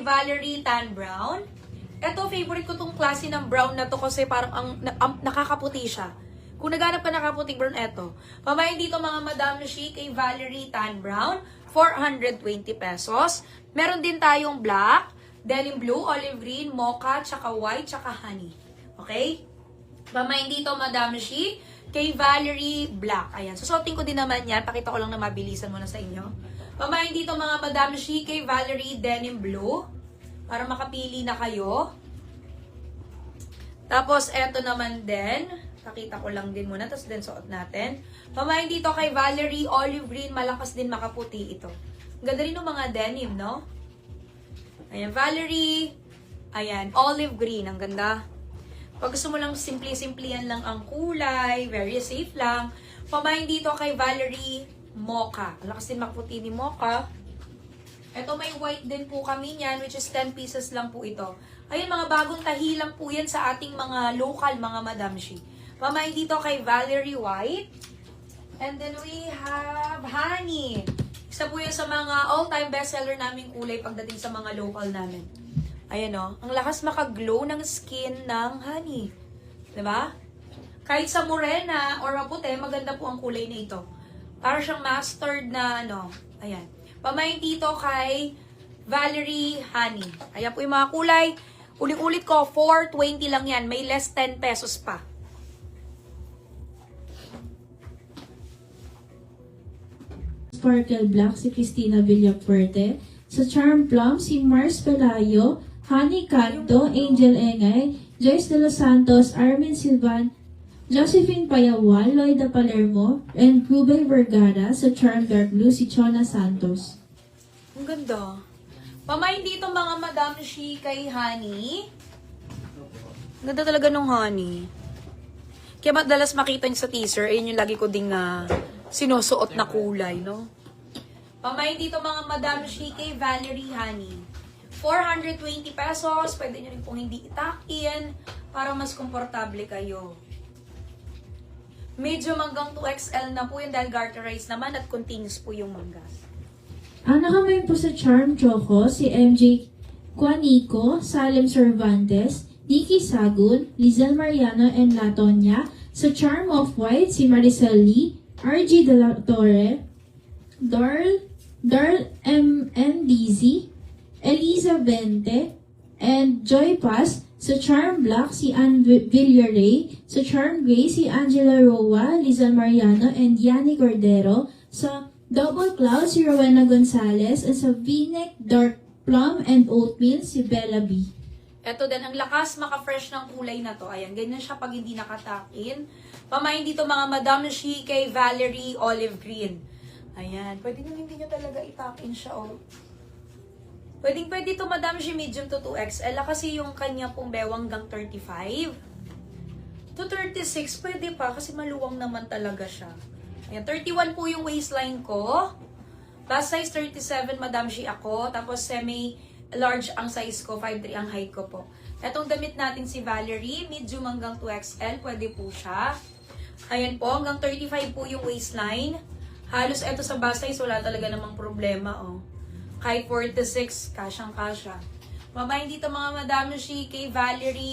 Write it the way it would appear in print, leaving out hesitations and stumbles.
Valerie Tan Brown. Ito, favorite ko tong klase ng brown na to kasi parang nakakaputi siya. Kung naghanap ka nakaputing brown, eto. Pamayin dito mga Madam She kay Valerie Tan Brown, 420 pesos. Meron din tayong black, denim blue, olive green, mocha, tsaka white, tsaka honey. Okay? Pamayin dito Madam She kay Valerie Black. Ayan. Susuotin ko din naman yan. Pakita ko lang na mabilisan muna sa inyo. Pamayin dito mga Madam She kay Valerie Denim Blue. Para makapili na kayo. Tapos, eto naman din. Pakita ko lang din muna. Tapos din suot natin. Pamayin dito kay Valerie Olive Green. Malakas din makaputi ito. Ganda rin ng mga denim, no? Ayan. Valerie. Ayan. Olive Green. Ang ganda. Pag gusto mo lang simple-simplihan lang ang kulay. Very safe lang. Pamayin dito kay Valerie Mocha. Malakas din makaputi ni Mocha. Ito may white din po kami niyan, which is 10 pieces lang po ito. Ayun, mga bagong tahi lang po yan sa ating mga local, mga Madam She. Pamain dito kay Valerie White. And then we have Honey. Isa po yan sa mga all-time bestseller naming kulay pagdating sa mga local namin. Ayan o, ang lakas makaglow ng skin ng Honey. Diba? Kahit sa morena or maputi, maganda po ang kulay na ito. Para siyang mustard na ayan. Pamayin dito kay Valerie Honey. Ayan po yung mga kulay. Ulit-ulit ko, 420 lang yan. May less 10 pesos pa. Sparkle Black si Cristina Villafuerte. Sa Charm Plum si Mars Pelayo, Honey Canto, Angel Engay, Joyce de los Santos, Armin Silvan, Josephine Payawal, Loida Palermo, and Ruben Vergara. Sa Charm Dark Blue si Chona Santos. Ang ganda. Pamayin dito mga Madam She kay Honey. Ang ganda talaga nung Honey. Kaya madalas makita nyo sa teaser, ayun yung lagi ko ding sinusuot na kulay, no? Pamayin dito mga Madam She kay Valerie Honey. 420 pesos. Pwede nyo rin pong hindi itakin para mas komportable kayo. Medyo hanggang 2XL na po yun dahil garterized naman at continuous po yung manggas. Ang nakamay po sa Charm Choco si MJ Juanico, Salem Cervantes, Nikki Sagun, Lizelle Mariano, and Latonia. Sa Charm of White si Maricel Lee, RG De La Torre, Darl MNDZ, Eliza Vente, and Joy Paz. Sa Charm Black si Ann Villaray. Sa Charm Gray si Angela Roa, Lizelle Mariano, and Yanni Cordero. Sa Double Cloud si Rowena Gonzalez. At sa V-neck Dark Plum and Oatmeal si Bella B. Ito din, ang lakas maka-fresh ng kulay na to. Ayan, ganyan siya pag hindi nakatakin. Pamayin dito mga Madam She kay Valerie Olive Green. Ayan, pwede nyo hindi nyo talaga itakin siya, oh. Pwede ito Madam She medium to 2XL kasi yung kanya pong bewang hanggang 35. To 36, pwede pa kasi maluwang naman talaga siya. Ayan, 31 po yung waistline ko. Plus size 37 Madam She ako. Tapos semi-large ang size ko, 5'3 ang height ko po. Etong damit natin si Valerie, medium hanggang 2XL, pwede po siya. Ayan po, hanggang 35 po yung waistline. Halos eto sa bust size, wala talaga namang problema, oh. Kahit 46, kasyang-kasya. Mamayin dito mga Madam She kay Valerie